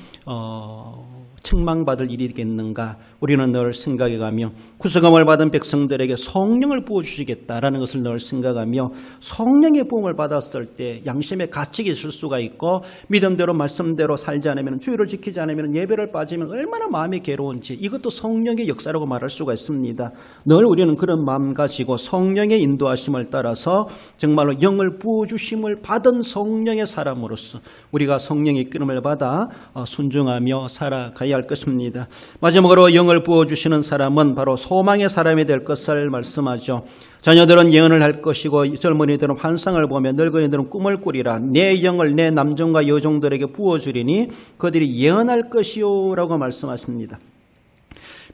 책망받을 일이겠는가 우리는 늘 생각해가며 구속함을 받은 백성들에게 성령을 부어주시겠다라는 것을 늘 생각하며 성령의 부음을 받았을 때 양심의 가책이 있을 수가 있고 믿음대로 말씀대로 살지 않으면 주의를 지키지 않으면 예배를 빠지면 얼마나 마음이 괴로운지 이것도 성령의 역사라고 말할 수가 있습니다. 늘 우리는 그런 마음 가지고 성령의 인도하심을 따라서 정말로 영을 부어주심을 받은 성령의 사람으로서 우리가 성령의 이끌음을 받아 순종하며 살아가야 할 것입니다. 마지막으로 영을 부어주시는 사람은 바로 소망의 사람이 될 것을 말씀하죠. 자녀들은 예언을 할 것이고 젊은이들은 환상을 보며 늙은이들은 꿈을 꾸리라. 내 영을 내 남종과 여종들에게 부어주리니 그들이 예언할 것이요 라고 말씀하십니다.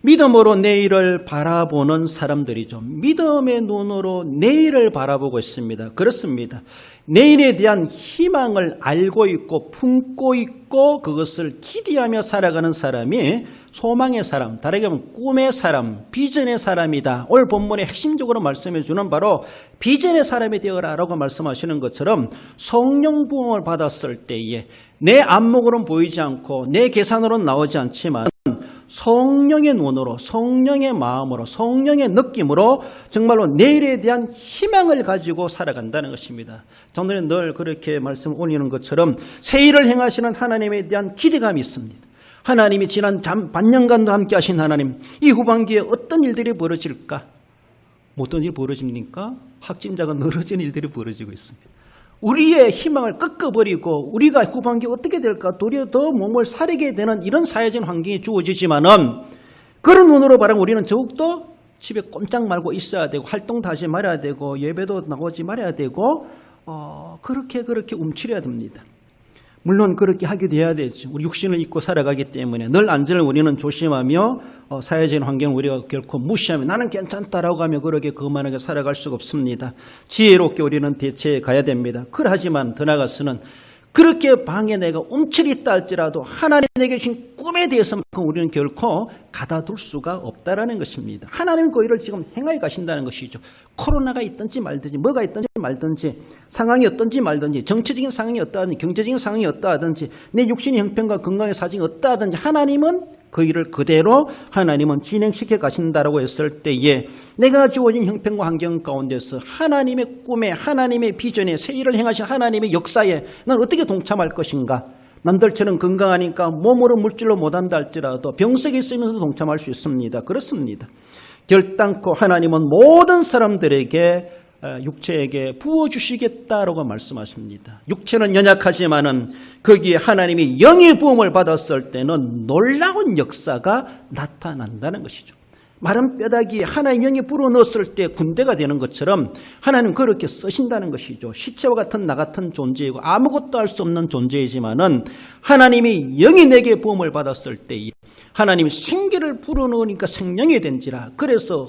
믿음으로 내일을 바라보는 사람들이죠. 믿음의 눈으로 내일을 바라보고 있습니다. 그렇습니다. 내일에 대한 희망을 알고 있고 품고 있고 그것을 기대하며 살아가는 사람이 소망의 사람, 다르게 하면 꿈의 사람, 비전의 사람이다. 오늘 본문의 핵심적으로 말씀해 주는 바로 비전의 사람이 되어라 라고 말씀하시는 것처럼 성령 부음을 받았을 때에 내 안목으로는 보이지 않고 내 계산으로는 나오지 않지만 성령의 눈으로 성령의 마음으로 성령의 느낌으로 정말로 내일에 대한 희망을 가지고 살아간다는 것입니다. 저는 늘 그렇게 말씀을 올리는 것처럼 새 일을 행하시는 하나님에 대한 기대감이 있습니다. 하나님이 지난 반년간도 함께 하신 하나님, 이 후반기에 어떤 일들이 벌어질까? 어떤 일이 벌어집니까? 확진자가 늘어진 일들이 벌어지고 있습니다. 우리의 희망을 꺾어버리고 우리가 후반기에 어떻게 될까 도리어 더 몸을 사리게 되는 이런 사회적인 환경이 주어지지만은 그런 눈으로 바라면 우리는 더욱더 집에 꼼짝 말고 있어야 되고 활동도 하지 말아야 되고 예배도 나오지 말아야 되고 그렇게 움츠려야 됩니다. 물론 그렇게 하게 돼야 되죠. 우리 육신을 입고 살아가기 때문에 늘 안전을 우리는 조심하며 사회적인 환경을 우리가 결코 무시하며 나는 괜찮다라고 하며 그렇게 거만하게 살아갈 수가 없습니다. 지혜롭게 우리는 대처해 가야 됩니다. 그러하지만 더 나아가서는 그렇게 방에 내가 움츠려 있다 할지라도 하나님 내게 주신 꿈에 대해서만큼 우리는 결코 가다둘 수가 없다라는 것입니다. 하나님은 그 일을 지금 행하여 가신다는 것이죠. 코로나가 있든지 말든지 뭐가 있든지 말든지 상황이 어떤지 말든지 정치적인 상황이 어떠하든지 경제적인 상황이 어떠하든지 내 육신의 형편과 건강의 사정이 어떠하든지 하나님은 그 일을 그대로 하나님은 진행시켜 가신다라고 했을 때에 내가 주어진 형편과 환경 가운데서 하나님의 꿈에 하나님의 비전에 새 일을 행하신 하나님의 역사에 난 어떻게 동참할 것인가? 남들처럼 건강하니까 몸으로 물질로 못한다 할지라도 병석에 있으면서도 동참할 수 있습니다. 그렇습니다. 결단코 하나님은 모든 사람들에게 육체에게 부어주시겠다라고 말씀하십니다. 육체는 연약하지만은 거기에 하나님이 영의 부음을 받았을 때는 놀라운 역사가 나타난다는 것이죠. 마른 뼈다귀에 하나님 영이 불어넣었을 때 군대가 되는 것처럼 하나님 그렇게 쓰신다는 것이죠. 시체와 같은 나 같은 존재이고 아무것도 할 수 없는 존재이지만은 하나님이 영이 내게 부음을 받았을 때 하나님이 생기를 불어넣으니까 생명이 된지라. 그래서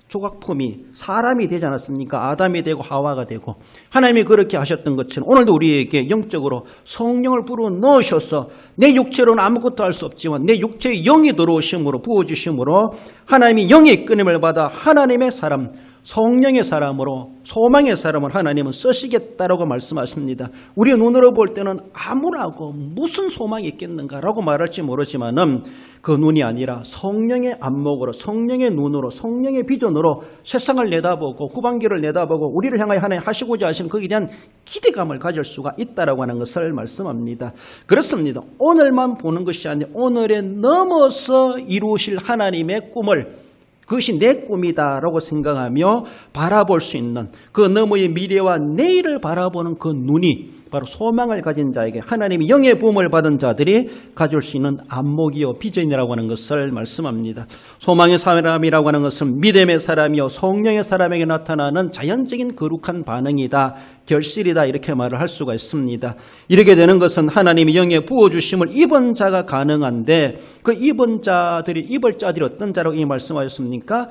조각품이 사람이 되지 않았습니까? 아담이 되고 하와가 되고 하나님이 그렇게 하셨던 것처럼 오늘도 우리에게 영적으로 성령을 불어넣으셔서 내 육체로는 아무것도 할 수 없지만 내 육체에 영이 들어오심으로 부어주심으로 하나님이 영의 이끌림을 받아 하나님의 사람 성령의 사람으로 소망의 사람을 하나님은 쓰시겠다라고 말씀하십니다. 우리의 눈으로 볼 때는 아무라고 무슨 소망이 있겠는가라고 말할지 모르지만은 그 눈이 아니라 성령의 안목으로 성령의 눈으로 성령의 비전으로 세상을 내다보고 후반기를 내다보고 우리를 향하여 하나님 하시고자 하시는 거기에 대한 기대감을 가질 수가 있다라고 하는 것을 말씀합니다. 그렇습니다. 오늘만 보는 것이 아니라 오늘에 넘어서 이루실 하나님의 꿈을 그것이 내 꿈이다라고 생각하며 바라볼 수 있는 그 너머의 미래와 내일을 바라보는 그 눈이 바로 소망을 가진 자에게 하나님이 영의 부음을 받은 자들이 가질 수 있는 안목이요 비전이라고 하는 것을 말씀합니다. 소망의 사람이라고 하는 것은 믿음의 사람이요 성령의 사람에게 나타나는 자연적인 거룩한 반응이다. 결실이다 이렇게 말을 할 수가 있습니다. 이렇게 되는 것은 하나님이 영의 부어주심을 입은 자가 가능한데 그 입을 자들이 어떤 자라고 이 말씀하셨습니까?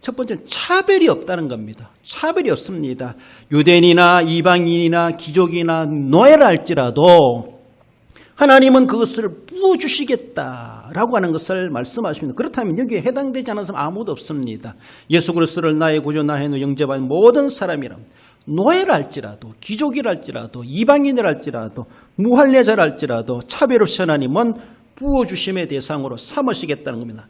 첫 번째는 차별이 없다는 겁니다. 차별이 없습니다. 유대인이나 이방인이나 귀족이나 노예라 할지라도 하나님은 그것을 부어주시겠다라고 하는 것을 말씀하십니다. 그렇다면 여기에 해당되지 않은 사람 아무도 없습니다. 예수 그리스도를 나의 구주 나의 영접한 모든 사람이랍니다. 노예라 할지라도 귀족이라 할지라도 이방인이라 할지라도 무할례자라 할지라도 차별 없이 하나님은 부어주심의 대상으로 삼으시겠다는 겁니다.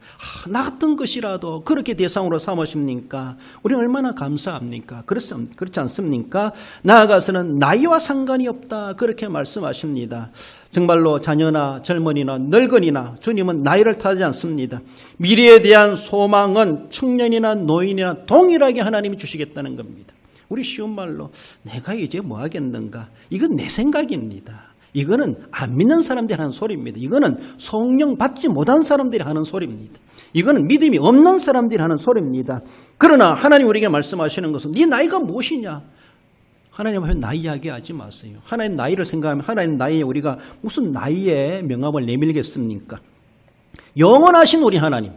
나 같은 것이라도 그렇게 대상으로 삼으십니까? 우리는 얼마나 감사합니까? 그렇지 않습니까? 나아가서는 나이와 상관이 없다 그렇게 말씀하십니다. 정말로 자녀나 젊은이나 늙은이나 주님은 나이를 타지 않습니다. 미래에 대한 소망은 청년이나 노인이나 동일하게 하나님이 주시겠다는 겁니다. 우리 쉬운 말로 내가 이제 뭐 하겠는가? 이건 내 생각입니다. 이거는 안 믿는 사람들이 하는 소리입니다. 이거는 성령 받지 못한 사람들이 하는 소리입니다. 이거는 믿음이 없는 사람들이 하는 소리입니다. 그러나 하나님 우리에게 말씀하시는 것은 네 나이가 무엇이냐? 하나님 앞에 나이 이야기하지 마세요. 하나님 나이를 생각하면 하나님 나이에 우리가 무슨 나이에 명함을 내밀겠습니까? 영원하신 우리 하나님,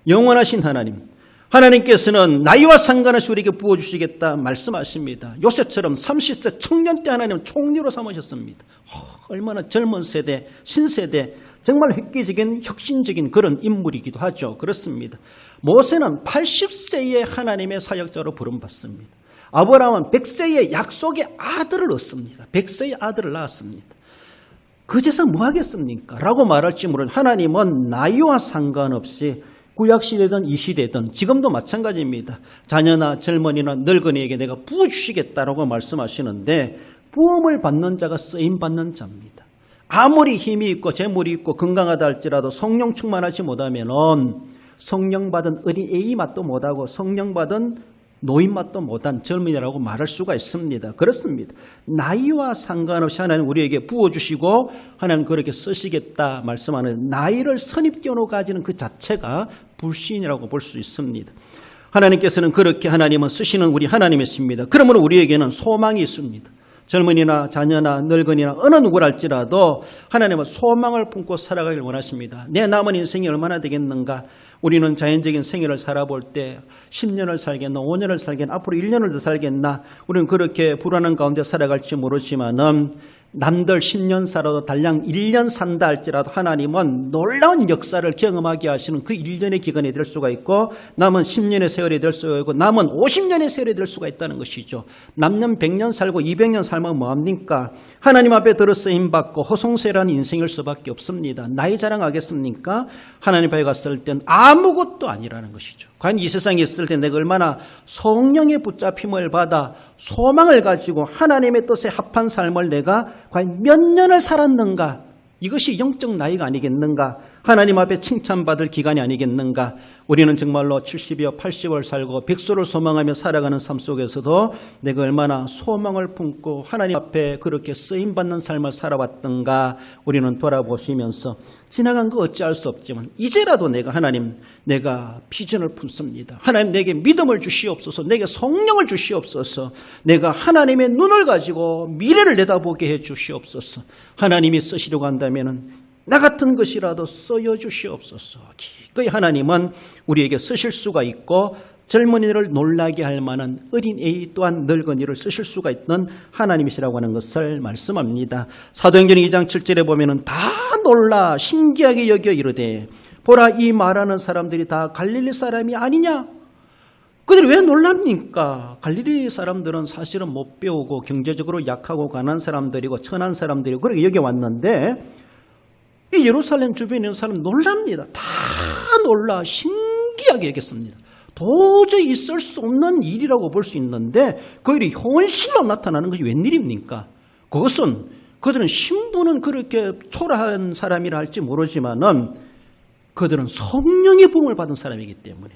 영원하신 하나님, 하나님께서는 나이와 상관없이 우리에게 부어주시겠다 말씀하십니다. 요셉처럼 30세 청년 때 하나님은 총리로 삼으셨습니다. 얼마나 젊은 세대, 신세대, 정말 획기적인 혁신적인 그런 인물이기도 하죠. 그렇습니다. 모세는 80세에 하나님의 사역자로 부름받습니다. 아브라함은 100세에 약속의 아들을 얻습니다. 100세의 아들을 낳았습니다. 그제서 뭐 하겠습니까? 라고 말할지 모르는 하나님은 나이와 상관없이 구약시대든 이 시대든 지금도 마찬가지입니다. 자녀나 젊은이나 늙은이에게 내가 부어주시겠다라고 말씀하시는데 부음을 받는 자가 쓰임받는 자입니다. 아무리 힘이 있고 재물이 있고 건강하다 할지라도 성령 충만하지 못하면 성령 받은 어린 애이 맛도 못하고 성령 받은 노인 맛도 못한 젊은이라고 말할 수가 있습니다. 그렇습니다. 나이와 상관없이 하나님 우리에게 부어주시고 하나님 그렇게 쓰시겠다 말씀하는 나이를 선입견으로 가지는 그 자체가 불신이라고 볼 수 있습니다. 하나님께서는 그렇게 하나님은 쓰시는 우리 하나님이십니다. 그러므로 우리에게는 소망이 있습니다. 젊은이나 자녀나 늙은이나 어느 누구랄지라도 하나님은 소망을 품고 살아가길 원하십니다. 내 남은 인생이 얼마나 되겠는가? 우리는 자연적인 생애를 살아볼 때 10년을 살겠나 5년을 살겠나 앞으로 1년을 더 살겠나 우리는 그렇게 불안한 가운데 살아갈지 모르지만은 남들 10년 살아도 달랑 1년 산다 할지라도 하나님은 놀라운 역사를 경험하게 하시는 그 1년의 기간이 될 수가 있고 남은 10년의 세월이 될 수가 있고 남은 50년의 세월이 될 수가 있다는 것이죠. 남는 100년 살고 200년 살면 뭐합니까? 하나님 앞에 들어 쓰임받고 허송세라는 인생일 수밖에 없습니다. 나이 자랑하겠습니까? 하나님 앞에 갔을 땐 아무것도 아니라는 것이죠. 과연 이 세상에 있을 때 내가 얼마나 성령의 붙잡힘을 받아 소망을 가지고 하나님의 뜻에 합한 삶을 내가 과연 몇 년을 살았는가? 이것이 영적 나이가 아니겠는가? 하나님 앞에 칭찬받을 기간이 아니겠는가? 우리는 정말로 70여 80을 살고 백수를 소망하며 살아가는 삶 속에서도 내가 얼마나 소망을 품고 하나님 앞에 그렇게 쓰임받는 삶을 살아왔던가 우리는 돌아보시면서 지나간 거 어찌할 수 없지만 이제라도 내가 하나님 내가 비전을 품습니다. 하나님 내게 믿음을 주시옵소서, 내게 성령을 주시옵소서, 내가 하나님의 눈을 가지고 미래를 내다보게 해 주시옵소서. 하나님이 쓰시려고 한다면 나 같은 것이라도 쓰여 주시옵소서. 기꺼이 하나님은 우리에게 쓰실 수가 있고 젊은이를 놀라게 할 만한 어린애 또한 늙은이를 쓰실 수가 있는 하나님이시라고 하는 것을 말씀합니다. 사도행전 2장 7절에 보면은 다 놀라 신기하게 여겨 이르되 보라 이 말하는 사람들이 다 갈릴리 사람이 아니냐? 그들이 왜 놀랍니까? 갈릴리 사람들은 사실은 못 배우고 경제적으로 약하고 가난한 사람들이고 천한 사람들이고 그렇게 여겨왔는데 이 예루살렘 주변에 있는 사람 놀랍니다. 다 놀라 신기하게 여겼습니다. 도저히 있을 수 없는 일이라고 볼 수 있는데 그 일이 현실로 나타나는 것이 웬일입니까? 그것은 그들은 신분은 그렇게 초라한 사람이라 할지 모르지만은 그들은 성령의 부흥을 받은 사람이기 때문에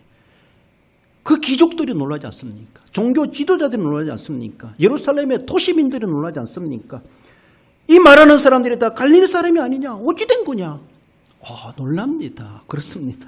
그 귀족들이 놀라지 않습니까? 종교 지도자들이 놀라지 않습니까? 예루살렘의 도시민들이 놀라지 않습니까? 이 말하는 사람들이 다 갈릴리 사람이 아니냐? 어찌 된 거냐? 놀랍니다. 그렇습니다.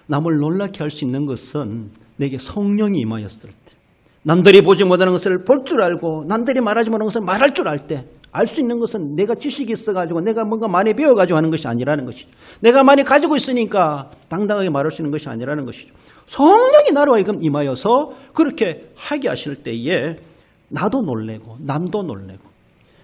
남을 놀라게 할 수 있는 것은 내게 성령이 임하였을 때, 남들이 보지 못하는 것을 볼 줄 알고 남들이 말하지 못하는 것을 말할 줄 알 때, 알 수 있는 것은 내가 지식이 있어가지고 내가 뭔가 많이 배워가지고 하는 것이 아니라는 것이죠. 내가 많이 가지고 있으니까 당당하게 말할 수 있는 것이 아니라는 것이죠. 성령이 나로 하여금 임하여서 그렇게 하게 하실 때에 나도 놀래고 남도 놀래고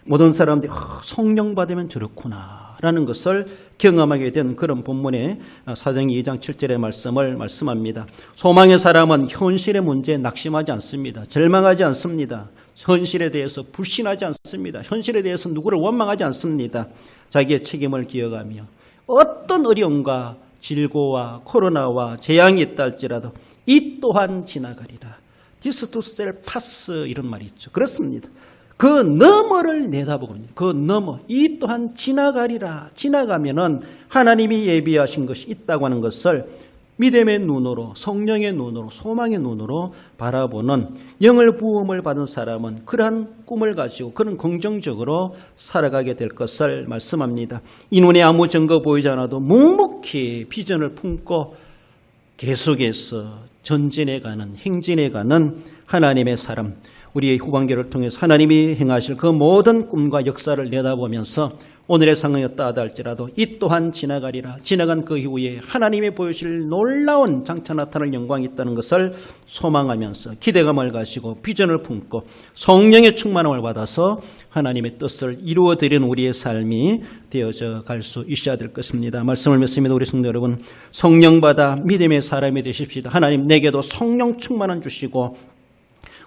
모든 사람들이 성령 받으면 저렇구나 라는 것을 경험하게 된 그런 본문의 사도행전 2장 7절의 말씀을 말씀합니다. 소망의 사람은 현실의 문제에 낙심하지 않습니다. 절망하지 않습니다. 현실에 대해서 불신하지 않습니다. 현실에 대해서 누구를 원망하지 않습니다. 자기의 책임을 기억하며 어떤 어려움과 질고와 코로나와 재앙이 있다 할지라도 이 또한 지나가리라. This too shall pass, 이런 말이 있죠. 그렇습니다. 그 너머를 내다보거든요. 그 너머, 이 또한 지나가리라. 지나가면은 하나님이 예비하신 것이 있다고 하는 것을 믿음의 눈으로, 성령의 눈으로, 소망의 눈으로 바라보는 영을 부음을 받은 사람은 그러한 꿈을 가지고 그런 긍정적으로 살아가게 될 것을 말씀합니다. 이 눈에 아무 증거 보이지 않아도 묵묵히 비전을 품고 계속해서 전진해 가는, 행진해 가는 하나님의 사람, 우리의 후반기를 통해서 하나님이 행하실 그 모든 꿈과 역사를 내다보면서 오늘의 상황이었다 하다 할지라도 이 또한 지나가리라. 지나간 그 이후에 하나님이 보여주실 놀라운 장차 나타날 영광이 있다는 것을 소망하면서 기대감을 가지고 비전을 품고 성령의 충만함을 받아서 하나님의 뜻을 이루어드리는 우리의 삶이 되어져 갈 수 있어야 될 것입니다. 말씀을 맺습니다. 우리 성도 여러분, 성령 받아 믿음의 사람이 되십시다. 하나님 내게도 성령 충만함 주시고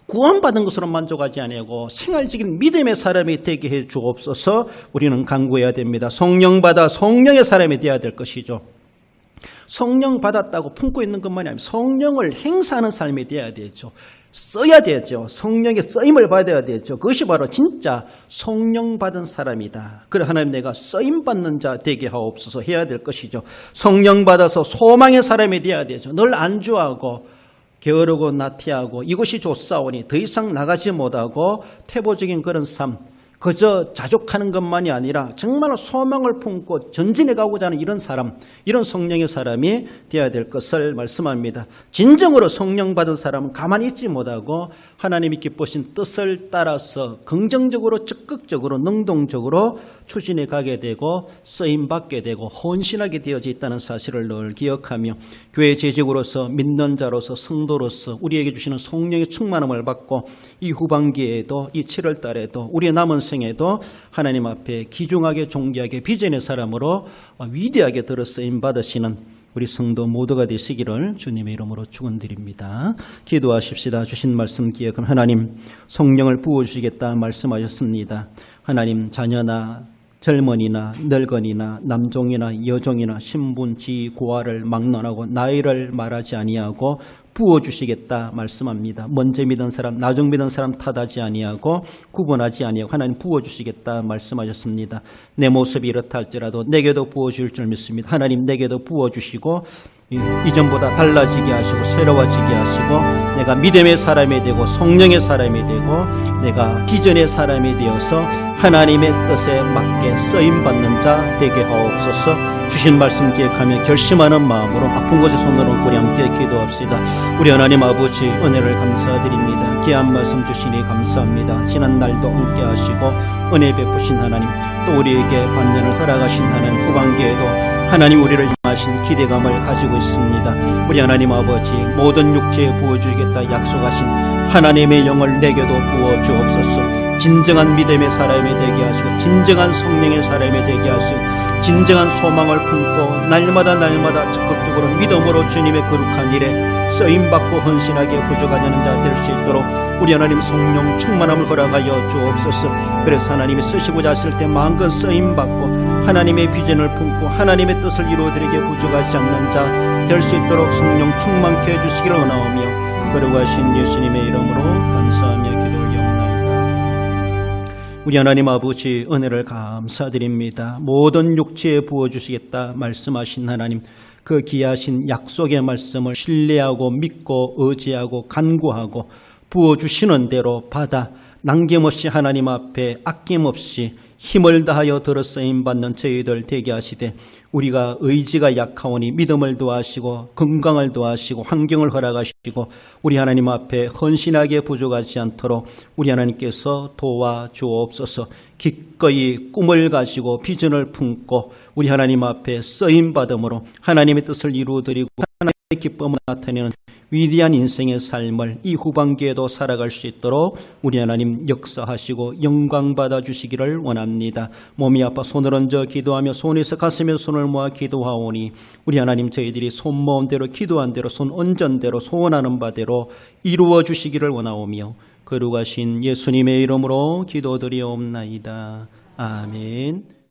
구원받은 것으로 만족하지 아니하고 생활적인 믿음의 사람이 되게 해 주옵소서. 우리는 간구해야 됩니다. 성령 받아 성령의 사람이 되어야 될 것이죠. 성령 받았다고 품고 있는 것만이 아니라 성령을 행사하는 삶이 되어야 되죠. 써야 되죠. 성령의 쓰임을 받아야 되죠. 그것이 바로 진짜 성령 받은 사람이다. 그래 하나님 내가 쓰임 받는 자 되게 하옵소서 해야 될 것이죠. 성령 받아서 소망의 사람이 되어야 되죠. 늘 안주하고 게으르고 나태하고 이것이 좋사오니 더 이상 나가지 못하고 태보적인 그런 삶, 그저 자족하는 것만이 아니라 정말 소망을 품고 전진해 가고자 하는 이런 사람, 이런 성령의 사람이 되어야 될 것을 말씀합니다. 진정으로 성령 받은 사람은 가만히 있지 못하고 하나님이 기쁘신 뜻을 따라서 긍정적으로 적극적으로 능동적으로 추진해 가게 되고 쓰임받게 되고 헌신하게 되어져 있다는 사실을 늘 기억하며 교회 재직으로서 믿는 자로서 성도로서 우리에게 주시는 성령의 충만함을 받고 이 후반기에도 이 7월 달에도 우리의 남은 생에도 하나님 앞에 귀중하게 존귀하게 비전의 사람으로 위대하게 들어 쓰임 받으시는 우리 성도 모두가 되시기를 주님의 이름으로 축원드립니다. 기도하십시다. 주신 말씀 기억은 하나님 성령을 부어주시겠다 말씀하셨습니다. 하나님 자녀나 젊은이나 늙은이나 남종이나 여종이나 신분, 지위, 고하를 막론하고 나이를 말하지 아니하고 부어주시겠다 말씀합니다. 먼저 믿은 사람, 나중 믿은 사람 탓하지 아니하고 구분하지 아니하고 하나님 부어주시겠다 말씀하셨습니다. 내 모습이 이렇다 할지라도 내게도 부어줄 줄 믿습니다. 하나님 내게도 부어주시고 이전보다 달라지게 하시고 새로워지게 하시고 내가 믿음의 사람이 되고 성령의 사람이 되고 내가 비전의 사람이 되어서 하나님의 뜻에 맞게 쓰임받는 자 되게 하옵소서. 주신 말씀 기억하며 결심하는 마음으로 아픈 곳에 손을 얹고 우리 함께 기도합시다. 우리 하나님 아버지 은혜를 감사드립니다. 귀한 말씀 주시니 감사합니다. 지난 날도 함께 하시고 은혜 베푸신 하나님, 또 우리에게 반면을 허락하신 하나님, 후반기에도 하나님 우리를 향하신 기대감을 가지고 있습니다. 우리 하나님 아버지 모든 육체에 부어주겠다 약속하신 하나님의 영을 내게도 부어주옵소서. 진정한 믿음의 사람이 되게 하시고 진정한 성령의 사람이 되게 하시고 진정한 소망을 품고 날마다 적극적으로 믿음으로 주님의 거룩한 일에 쓰임받고 헌신하게 부족하는 자 될 수 있도록 우리 하나님 성령 충만함을 허락하여 주옵소서. 그래서 하나님이 쓰시고자 하실 때 마음껏 쓰임받고 하나님의 비전을 품고 하나님의 뜻을 이루어드리게 부족하지 않는 자 될 수 있도록 성령 충만케 해주시기를 원하오며 거룩하신 예수님의 이름으로 감사하며 기도를 영나이다. 우리 하나님 아버지 은혜를 감사드립니다. 모든 육체에 부어주시겠다 말씀하신 하나님, 그 귀하신 약속의 말씀을 신뢰하고 믿고 의지하고 간구하고 부어주시는 대로 받아 남김없이 하나님 앞에 아낌없이 힘을 다하여 들어 쓰임받는 저희들 되게 하시되 우리가 의지가 약하오니 믿음을 도하시고 건강을 도하시고 환경을 허락하시고 우리 하나님 앞에 헌신하게 부족하지 않도록 우리 하나님께서 도와주옵소서. 기꺼이 꿈을 가지고 비전을 품고 우리 하나님 앞에 쓰임받음으로 하나님의 뜻을 이루어드리고 하나님의 기쁨을 나타내는 위대한 인생의 삶을 이 후반기에도 살아갈 수 있도록 우리 하나님 역사하시고 영광 받아주시기를 원합니다. 몸이 아파 손을 얹어 기도하며 손에서 가슴에 손을 모아 기도하오니 우리 하나님 저희들이 손 모은 대로 기도한 대로 손 얹은 대로 소원하는 바대로 이루어 주시기를 원하오며 거룩하신 예수님의 이름으로 기도드리옵나이다. 아멘.